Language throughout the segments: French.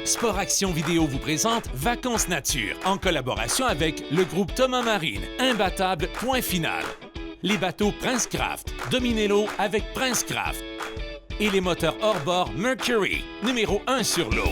Sport Action Vidéo vous présente Vacances Nature en collaboration avec le groupe Thomas Marine. Imbattable, point final. Les bateaux Princecraft. Dominez l'eau avec Princecraft. Et les moteurs hors-bord Mercury, numéro 1 sur l'eau.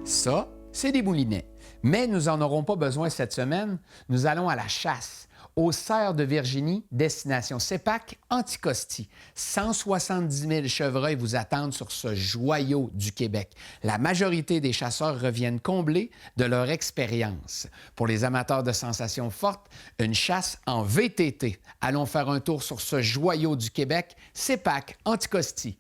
Ça, c'est des moulinets. Mais nous n'en aurons pas besoin cette semaine. Nous allons à la chasse, aux Serres de Virginie, destination CEPAC, Anticosti. 170 000 chevreuils vous attendent sur ce joyau du Québec. La majorité des chasseurs reviennent comblés de leur expérience. Pour les amateurs de sensations fortes, une chasse en VTT. Allons faire un tour sur ce joyau du Québec, CEPAC, Anticosti.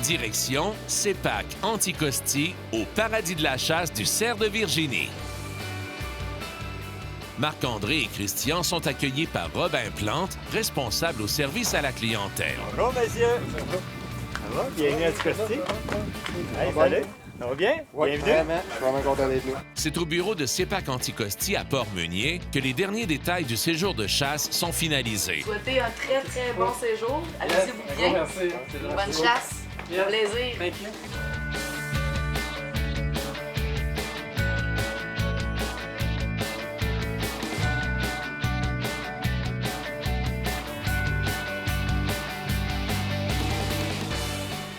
Direction CEPAC Anticosti, au paradis de la chasse du Cerf de Virginie. Marc-André et Christian sont accueillis par Robin Plante, responsable au service à la clientèle. Bonjour, monsieur. Ça va? Bienvenue à Anticosti. Hey, salut. Ça va bien? Oui, bienvenue. Vraiment, je suis vraiment content d'être là. C'est au bureau de CEPAC Anticosti à Port-Meunier que les derniers détails du séjour de chasse sont finalisés. Souhaitez un très, très bon séjour. Allez-y-vous bien. Merci. Bonne chasse. Yes. Plaisir. Thank you.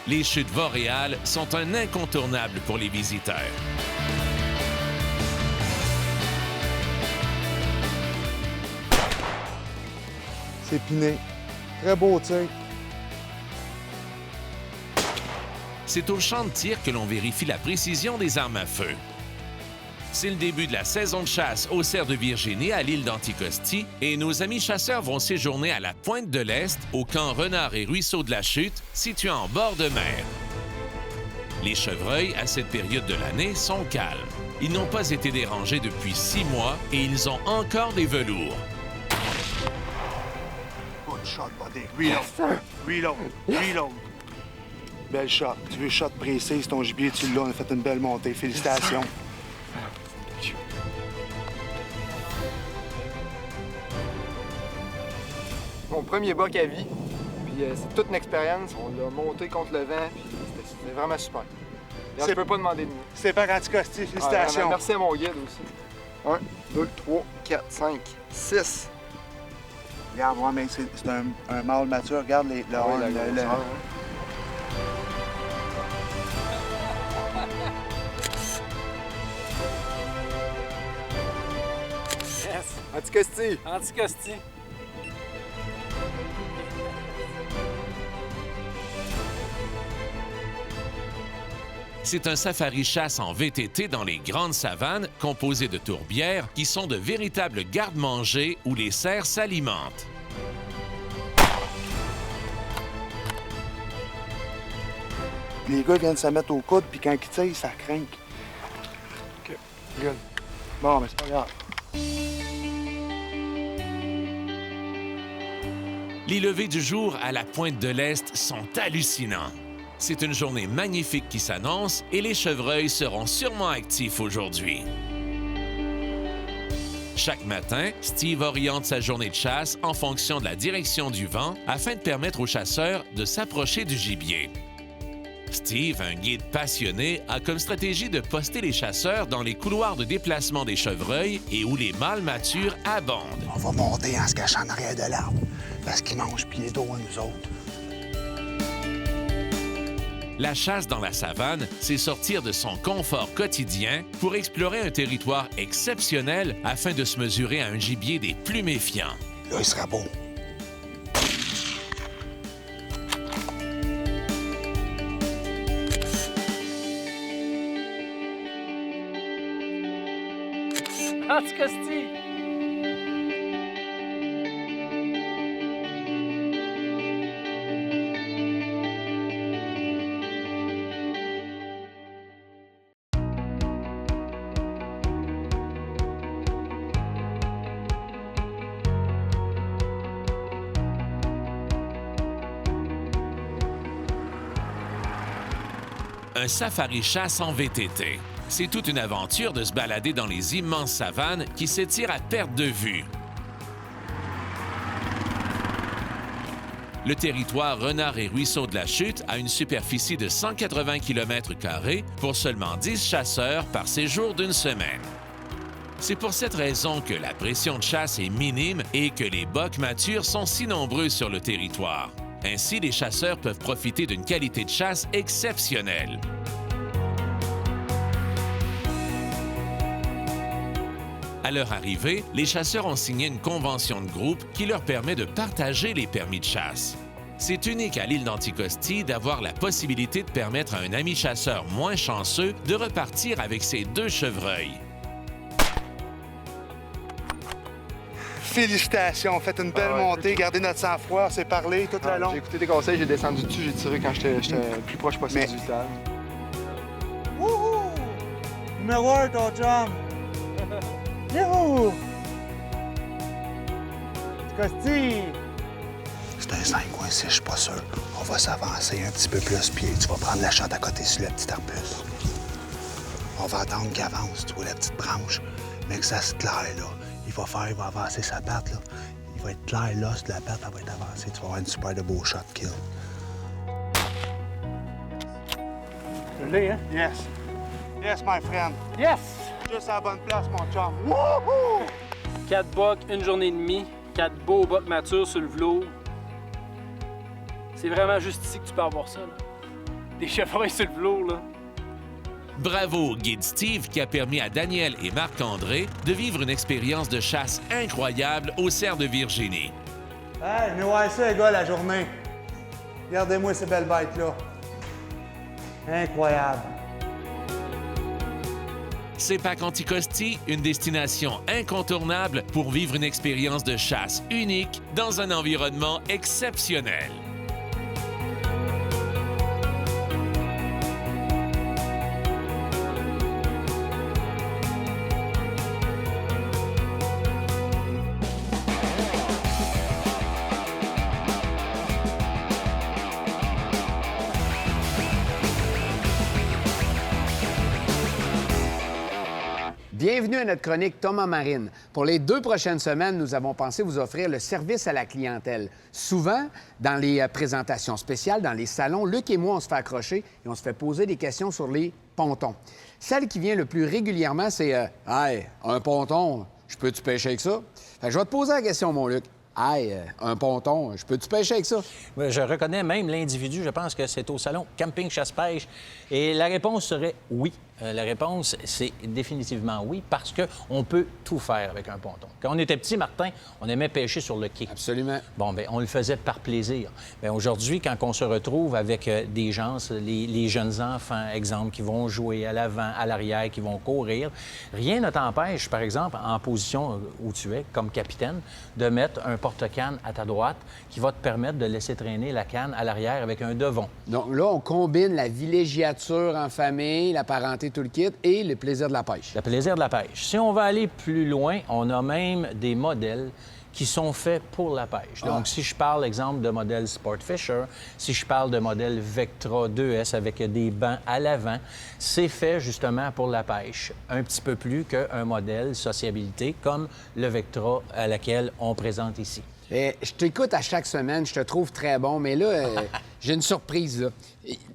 Les chutes boréales sont un incontournable pour les visiteurs. C'est piné. Très beau tir. C'est au champ de tir que l'on vérifie la précision des armes à feu. C'est le début de la saison de chasse au Cerf de Virginie à l'île d'Anticosti et nos amis chasseurs vont séjourner à la Pointe de l'Est, au camp Renard et Ruisseau de la Chute, situé en bord de mer. Les chevreuils, à cette période de l'année, sont calmes. Ils n'ont pas été dérangés depuis 6 mois et ils ont encore des velours. Good shot, buddy. Reload. Reload. Reload. Belle shot. Tu veux shot précise, ton gibier, tu l'as. On a fait une belle montée. Félicitations. Mon premier buck à vie. Puis c'est toute une expérience. On l'a monté contre le vent. Puis c'était vraiment super. Je peux pas demander de mieux. C'est par Anticosti. Félicitations. Vraiment, merci à mon guide aussi. 1, 2, 3, 4, 5, 6. Regarde, ouais, mais c'est un mâle mature. Regarde le horn, le- Yes! Anticosti! Anticosti. C'est un safari chasse en VTT dans les grandes savanes composées de tourbières qui sont de véritables garde-manger où les cerfs s'alimentent. Les gars viennent se mettre au coude, puis quand ils tirent, ça craint. OK. Good. Bon, mais c'est pas grave. Les levées du jour à la Pointe de l'Est sont hallucinants. C'est une journée magnifique qui s'annonce et les chevreuils seront sûrement actifs aujourd'hui. Chaque matin, Steve oriente sa journée de chasse en fonction de la direction du vent afin de permettre aux chasseurs de s'approcher du gibier. Steve, un guide passionné, a comme stratégie de poster les chasseurs dans les couloirs de déplacement des chevreuils et où les mâles matures abondent. On va monter en se cachant en arrière de l'arbre, parce qu'ils mangent pieds d'eau à nous autres. La chasse dans la savane, c'est sortir de son confort quotidien pour explorer un territoire exceptionnel afin de se mesurer à un gibier des plus méfiants. Là, il sera beau. Anticosti! Un safari chasse en VTT. C'est toute une aventure de se balader dans les immenses savanes qui s'étirent à perte de vue. Le territoire Renard et Ruisseau de la Chute a une superficie de 180 km² pour seulement 10 chasseurs par séjour d'une semaine. C'est pour cette raison que la pression de chasse est minime et que les bocs matures sont si nombreux sur le territoire. Ainsi, les chasseurs peuvent profiter d'une qualité de chasse exceptionnelle. À leur arrivée, les chasseurs ont signé une convention de groupe qui leur permet de partager les permis de chasse. C'est unique à l'île d'Anticosti d'avoir la possibilité de permettre à un ami chasseur moins chanceux de repartir avec ses 2 chevreuils. Félicitations, faites une belle montée, gardez notre sang-froid, on s'est parlé tout le long. J'ai écouté tes conseils, j'ai descendu dessus, j'ai tiré quand j'étais le plus proche possible du stade. Wouhou! Numéro 1, ton chum! Youhou! Costi! C'est un 5 ou un 6, je suis pas sûr. On va s'avancer un petit peu plus, puis tu vas prendre la shot à côté sur le petit arbuste. On va attendre qu'il avance, tu vois la petite branche, mais que ça se claire, là. Il va avancer sa patte, là. Il va être clair, là, sur la patte, elle va être avancée. Tu vas avoir une super de beau shot kill. Tu l'as, hein? Yes. Yes, my friend. Yes! Juste à la bonne place, mon chum. Wouhou! 4 bocs, une journée et demie, 4 beaux bocs matures sur le velours. C'est vraiment juste ici que tu peux avoir ça, là. Des chevreuils sur le velours, là. Bravo au guide Steve qui a permis à Daniel et Marc-André de vivre une expérience de chasse incroyable au cerf de Virginie. Hey, mais ouais, ça, les gars, la journée. Regardez-moi ces belles bêtes-là. Incroyable. CEPAC Anticosti, une destination incontournable pour vivre une expérience de chasse unique dans un environnement exceptionnel. Bienvenue à notre chronique Thomas Marine. Pour les 2 prochaines semaines, nous avons pensé vous offrir le service à la clientèle. Souvent, dans les présentations spéciales, dans les salons, Luc et moi, on se fait accrocher et on se fait poser des questions sur les pontons. Celle qui vient le plus régulièrement, c'est Hey, un ponton, je peux-tu pêcher avec ça? Fait que je vais te poser la question, mon Luc. Hey, un ponton, je peux-tu pêcher avec ça? Je reconnais même l'individu, je pense que c'est au salon Camping Chasse-Pêche. Et la réponse serait oui. La réponse, c'est définitivement oui, parce qu'on peut tout faire avec un ponton. Quand on était petit, Martin, on aimait pêcher sur le quai. Absolument. Bon, bien, on le faisait par plaisir. Bien, aujourd'hui, quand on se retrouve avec des gens, les jeunes enfants, exemple, qui vont jouer à l'avant, à l'arrière, qui vont courir, rien ne t'empêche, par exemple, en position où tu es, comme capitaine, de mettre un porte-canne à ta droite qui va te permettre de laisser traîner la canne à l'arrière avec un devon. Donc là, on combine la villégiature en famille, la parenté, tout le kit, et le plaisir de la pêche. Le plaisir de la pêche. Si on va aller plus loin, on a même des modèles qui sont faits pour la pêche. Donc, si je parle, exemple, de modèle Sportfisher, si je parle de modèle Vectra 2S avec des bancs à l'avant, c'est fait justement pour la pêche. Un petit peu plus qu'un modèle sociabilité comme le Vectra à laquelle on présente ici. Je t'écoute à chaque semaine, je te trouve très bon, mais là, j'ai une surprise, là.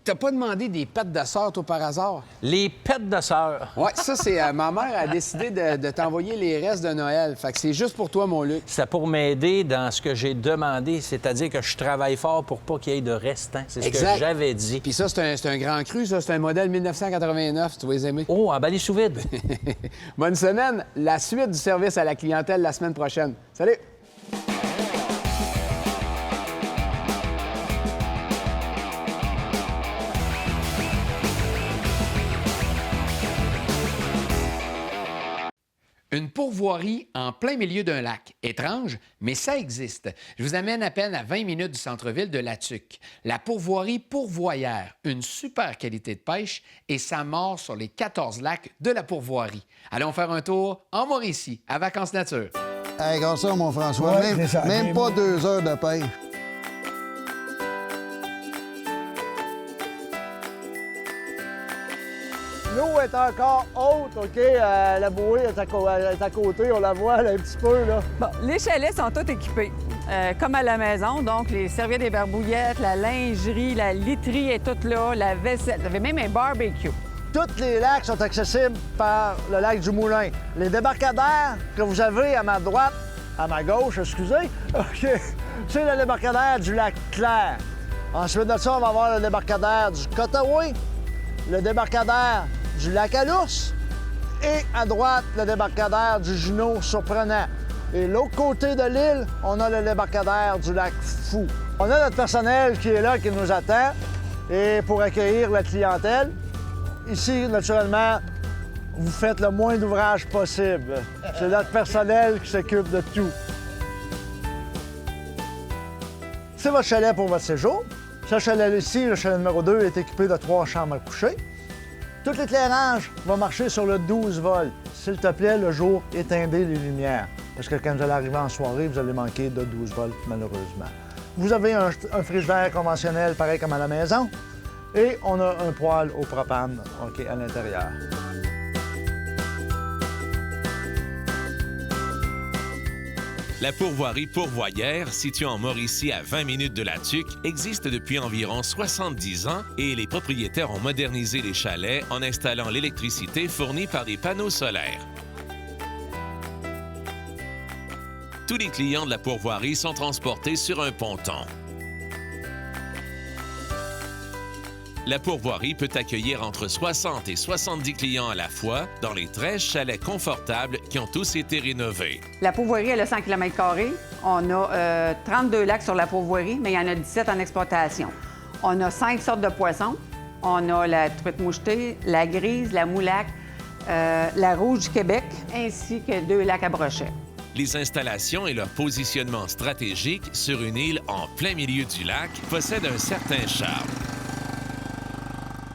T'as pas demandé des pets de sœur, toi, par hasard? Les pets de sœur. Oui, ça, c'est... ma mère a décidé de t'envoyer les restes de Noël. Fait que c'est juste pour toi, mon Luc. C'est pour m'aider dans ce que j'ai demandé, c'est-à-dire que je travaille fort pour pas qu'il y ait de restants. C'est ce Exact. que j'avais dit. Puis ça, c'est un grand cru, ça. C'est un modèle 1989. Tu vas les aimer. Oh, emballé sous vide. Bonne semaine. La suite du service à la clientèle la semaine prochaine. Salut! Une pourvoirie en plein milieu d'un lac. Étrange, mais ça existe. Je vous amène à peine à 20 minutes du centre-ville de La Tuque. La pourvoirie Pourvoyère, une super qualité de pêche et ça mord sur les 14 lacs de la pourvoirie. Allons faire un tour en Mauricie, à Vacances Nature. Hey, regarde ça, mon François. Ouais, c'est ça. Même pas 2 heures de pêche. L'eau est encore haute, OK? La bouée est à côté, on la voit là, un petit peu, là. Bon, les chalets sont tous équipés, comme à la maison. Donc, les serviettes et barbouillettes, la lingerie, la literie est toute là, la vaisselle. Vous avez même un barbecue. Tous les lacs sont accessibles par le lac du Moulin. Les débarcadères que vous avez à ma droite, à ma gauche, excusez, OK, c'est le débarcadère du lac Clair. Ensuite de ça, on va avoir le débarcadère du Cotaoué, le débarcadère du lac à l'Ours et à droite, le débarcadère du Juno Surprenant. Et l'autre côté de l'île, on a le débarcadère du lac Fou. On a notre personnel qui est là, qui nous attend, et pour accueillir la clientèle. Ici, naturellement, vous faites le moins d'ouvrage possible. C'est notre personnel qui s'occupe de tout. C'est votre chalet pour votre séjour. Ce chalet-ci, le chalet numéro 2, est équipé de 3 chambres à coucher. Tout l'éclairage va marcher sur le 12 volts. S'il te plaît, le jour, éteindez les lumières. Parce que quand vous allez arriver en soirée, vous allez manquer de 12 volts, malheureusement. Vous avez un frigidaire conventionnel, pareil comme à la maison. Et on a un poêle au propane, OK, à l'intérieur. La pourvoirie Pourvoyère, située en Mauricie à 20 minutes de La Tuque, existe depuis environ 70 ans et les propriétaires ont modernisé les chalets en installant l'électricité fournie par des panneaux solaires. Tous les clients de la pourvoirie sont transportés sur un ponton. La pourvoirie peut accueillir entre 60 et 70 clients à la fois dans les 13 chalets confortables qui ont tous été rénovés. La pourvoirie, elle a 100 km². On a 32 lacs sur la pourvoirie, mais il y en a 17 en exploitation. On a 5 sortes de poissons. On a la truite mouchetée, la grise, la moulaque, la rouge du Québec, ainsi que 2 lacs à brochet. Les installations et leur positionnement stratégique sur une île en plein milieu du lac possèdent un certain charme.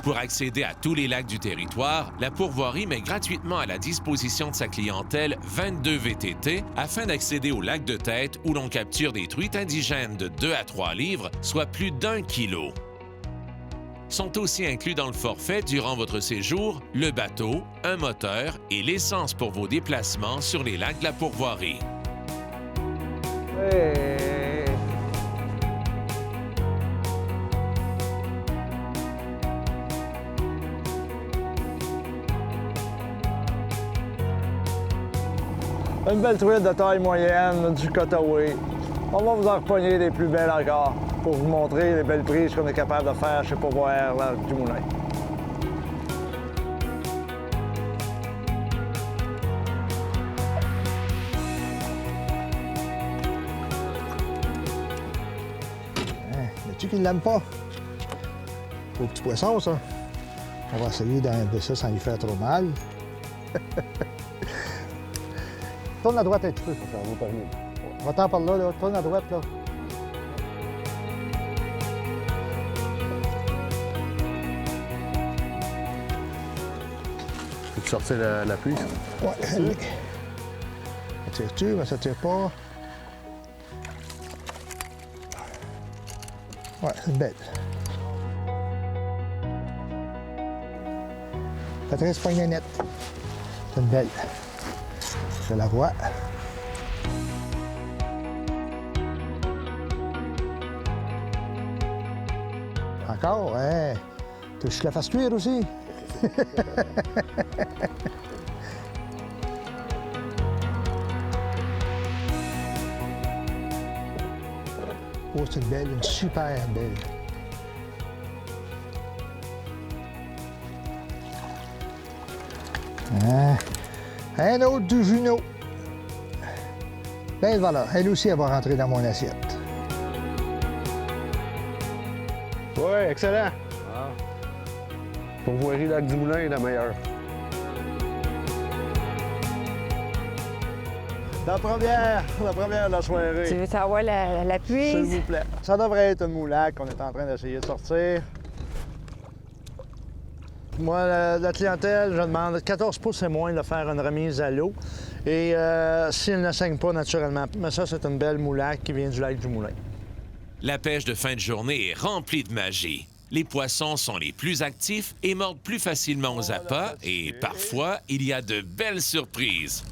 Pour accéder à tous les lacs du territoire, la pourvoirie met gratuitement à la disposition de sa clientèle 22 VTT afin d'accéder au lac de Tête où l'on capture des truites indigènes de 2 à 3 livres, soit plus d'1 kilo. Sont aussi inclus dans le forfait durant votre séjour le bateau, un moteur et l'essence pour vos déplacements sur les lacs de la pourvoirie. Une belle truite de taille moyenne, du Cotaoué. On va vous en repogner des plus belles encore pour vous montrer les belles prises qu'on est capable de faire chez Pourvoyère du Moulin. Sais-tu qu'il ne l'aime pas? Au petit poisson, ça. On va essayer d'enlever ça sans lui faire trop mal. Tourne à droite un petit peu pour faire vos pariers. Va-t'en par là, là. Tourne à droite, là. Peux-tu sortir la pluie? Ouais, oui. Ça tire-tu? Mais ça tire pas. Ouais, c'est belle. Patrice poignée nette. C'est une belle. Je la vois. Encore? Hein? Tu veux que je la fasse cuire aussi? Oh, c'est une belle, une super belle. Hein? Un autre du Juno. Ben voilà, elle aussi, elle va rentrer dans mon assiette. Oui, excellent. Pourvoirie Lac du Moulin est la meilleure. La première de la soirée. Tu veux savoir la S'il puise? vous plaît. Ça devrait être un moulac qu'on est en train d'essayer de sortir. Moi, la clientèle, je demande 14 pouces et moins de faire une remise à l'eau. Et s'il ne saigne pas naturellement. Mais ça, c'est une belle moulac qui vient du lac du Moulin. La pêche de fin de journée est remplie de magie. Les poissons sont les plus actifs et mordent plus facilement aux appâts et parfois, il y a de belles surprises.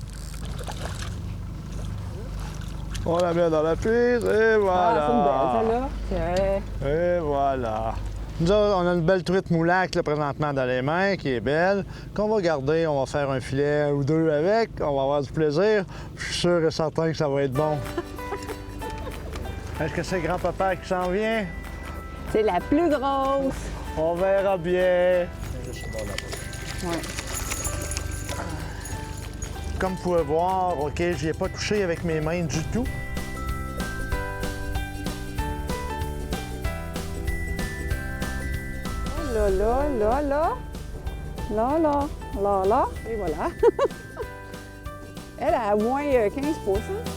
On la met dans la puise et voilà. Ah, c'est une belle, celle-là. C'est Et voilà. Nous autres, on a une belle truite moulac là, présentement dans les mains, qui est belle, qu'on va garder. On va faire un filet ou deux avec. On va avoir du plaisir. Je suis sûr et certain que ça va être bon. Est-ce que c'est grand-papa qui s'en vient? C'est la plus grosse. On verra bien. Ouais. Comme vous pouvez voir, OK, j'y ai pas touché avec mes mains du tout. Là, là, là, là. Là, là, là, là. Et voilà. Elle a au moins 15 pouces. Hein?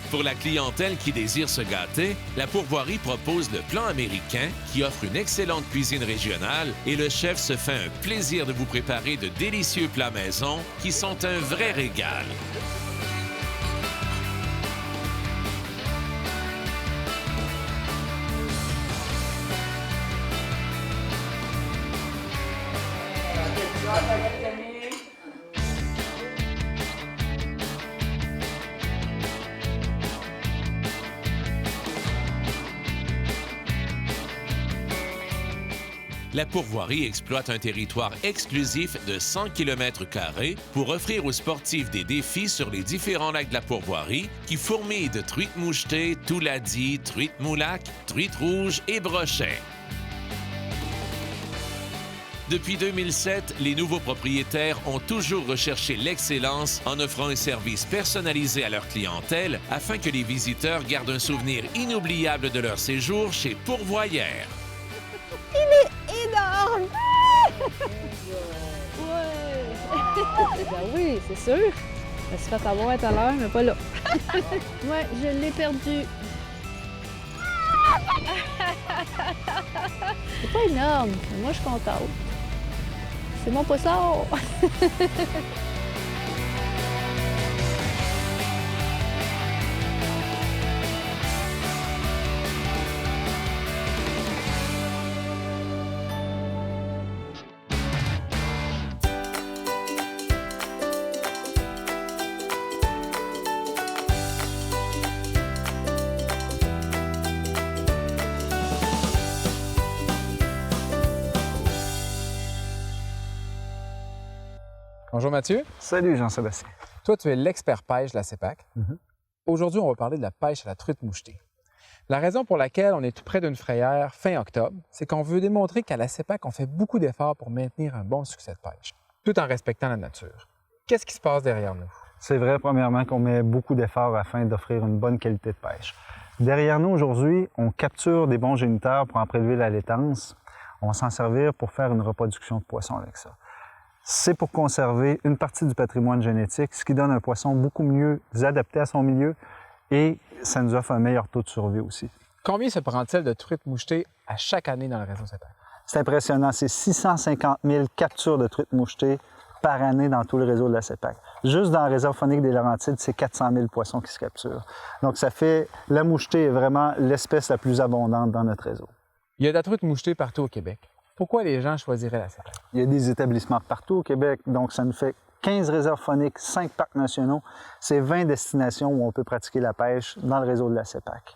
Pour la clientèle qui désire se gâter, la pourvoirie propose le plan américain qui offre une excellente cuisine régionale et le chef se fait un plaisir de vous préparer de délicieux plats maison qui sont un vrai régal. La pourvoirie exploite un territoire exclusif de 100 km² pour offrir aux sportifs des défis sur les différents lacs de la pourvoirie qui fourmillent de truites mouchetées, touladies, truites moulac, truites rouges et brochets. Depuis 2007, les nouveaux propriétaires ont toujours recherché l'excellence en offrant un service personnalisé à leur clientèle afin que les visiteurs gardent un souvenir inoubliable de leur séjour chez Pourvoyère. Il est énorme! Ouais! Ben oui, c'est sûr. Je me suis fait avoir tout à l'heure, mais pas là. Ouais, je l'ai perdu. C'est pas énorme, mais moi je suis contente. C'est mon poisson! Bonjour Mathieu. Salut Jean-Sébastien. Toi, tu es l'expert pêche de la CEPAC. Aujourd'hui, on va parler de la pêche à la truite mouchetée. La raison pour laquelle on est tout près d'une frayère fin octobre, c'est qu'on veut démontrer qu'à la CEPAC, on fait beaucoup d'efforts pour maintenir un bon succès de pêche, tout en respectant la nature. Qu'est-ce qui se passe derrière nous? C'est vrai, premièrement, qu'on met beaucoup d'efforts afin d'offrir une bonne qualité de pêche. Derrière nous, aujourd'hui, on capture des bons géniteurs pour en prélever la laitance. On va s'en servir pour faire une reproduction de poissons avec ça. C'est pour conserver une partie du patrimoine génétique, ce qui donne un poisson beaucoup mieux adapté à son milieu et ça nous offre un meilleur taux de survie aussi. Combien se prend-il de truites mouchetées à chaque année dans le réseau CEPAC? C'est impressionnant, c'est 650 000 captures de truites mouchetées par année dans tout le réseau de la CEPAC. Juste dans la réserve faunique des Laurentides, c'est 400 000 poissons qui se capturent. Donc, ça fait... La mouchetée est vraiment l'espèce la plus abondante dans notre réseau. Il y a de la truite mouchetée partout au Québec. Pourquoi les gens choisiraient la CEPAC? Il y a des établissements partout au Québec, donc ça nous fait 15 réserves fauniques, 5 parcs nationaux. C'est 20 destinations où on peut pratiquer la pêche dans le réseau de la CEPAC.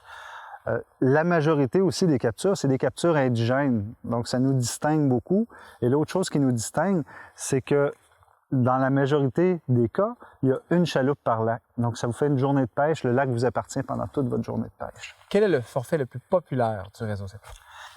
La majorité aussi des captures, c'est des captures indigènes, donc ça nous distingue beaucoup. Et l'autre chose qui nous distingue, c'est que dans la majorité des cas, il y a une chaloupe par lac. Donc ça vous fait une journée de pêche, le lac vous appartient pendant toute votre journée de pêche. Quel est le forfait le plus populaire du réseau CEPAC?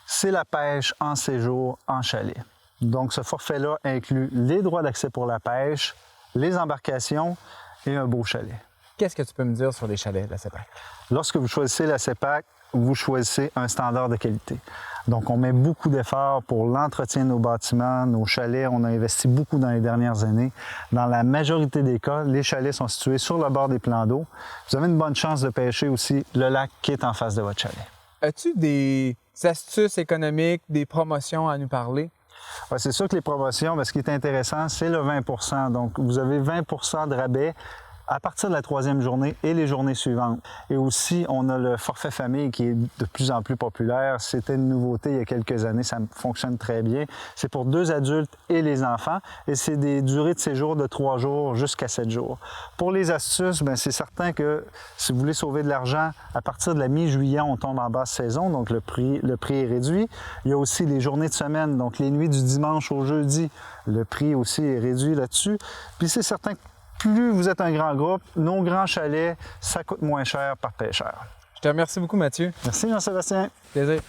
C'est la pêche en séjour en chalet. Donc ce forfait-là inclut les droits d'accès pour la pêche, les embarcations et un beau chalet. Qu'est-ce que tu peux me dire sur les chalets de la CEPAC? Lorsque vous choisissez la CEPAC, vous choisissez un standard de qualité. Donc, on met beaucoup d'efforts pour l'entretien de nos bâtiments, nos chalets. On a investi beaucoup dans les dernières années. Dans la majorité des cas, les chalets sont situés sur le bord des plans d'eau. Vous avez une bonne chance de pêcher aussi le lac qui est en face de votre chalet. As-tu des astuces économiques, des promotions à nous parler? Ouais, c'est sûr que les promotions, ce qui est intéressant, c'est le 20 %. Donc, vous avez 20 % de rabais à partir de la 3e journée et les journées suivantes. Et aussi, on a le forfait famille qui est de plus en plus populaire. C'était une nouveauté il y a quelques années, ça fonctionne très bien. C'est pour 2 adultes et les enfants et c'est des durées de séjour de 3 jours jusqu'à 7 jours. Pour les astuces, c'est certain que si vous voulez sauver de l'argent, à partir de la mi-juillet, on tombe en basse saison, donc le prix est réduit. Il y a aussi les journées de semaine, donc les nuits du dimanche au jeudi, le prix aussi est réduit là-dessus. Puis c'est certain que plus vous êtes un grand groupe, nos grands chalets, ça coûte moins cher par pêcheur. Je te remercie beaucoup, Mathieu. Merci, Jean-Sébastien. Plaisir.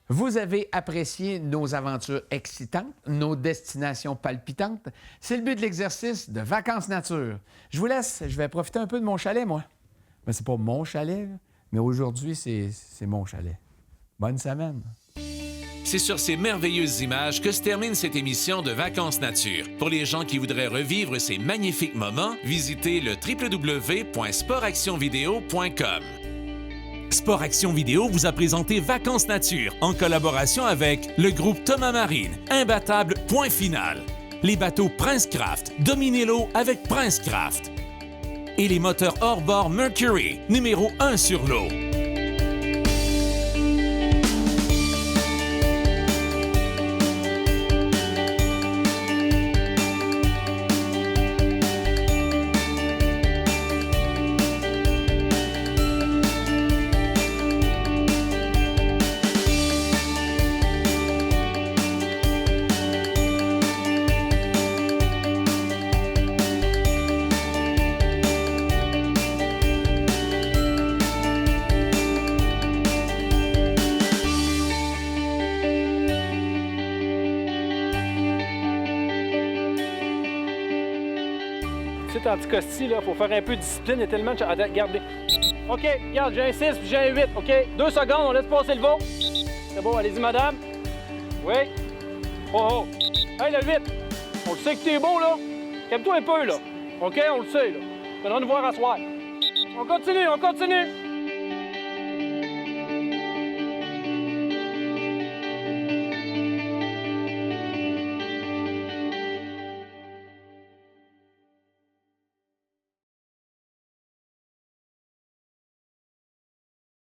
Vous avez apprécié nos aventures excitantes, nos destinations palpitantes. C'est le but de l'exercice de Vacances Nature. Je vous laisse, je vais profiter un peu de mon chalet, moi. Mais c'est pas mon chalet, là, mais aujourd'hui, c'est mon chalet. Bonne semaine. C'est sur ces merveilleuses images que se termine cette émission de Vacances Nature. Pour les gens qui voudraient revivre ces magnifiques moments, visitez le www.sportactionvideo.com. Sport Action Vidéo vous a présenté Vacances Nature en collaboration avec le groupe Thomas Marine, Imbattable, Point Final, les bateaux Princecraft, dominez l'eau avec Princecraft et les moteurs hors-bord Mercury, numéro 1 sur l'eau. Anticosti, il faut faire un peu de discipline, il y a tellement de... Regardez. OK, regarde, j'ai un 6 puis j'ai un 8. OK, 2 secondes, on laisse passer le veau. C'est bon, allez-y, madame. Oui. Oh, oh. Hey, le 8. On le sait que t'es beau, là. Calme-toi un peu, là. OK, on le sait, là. Tu viendras nous voir à soir. On continue, on continue.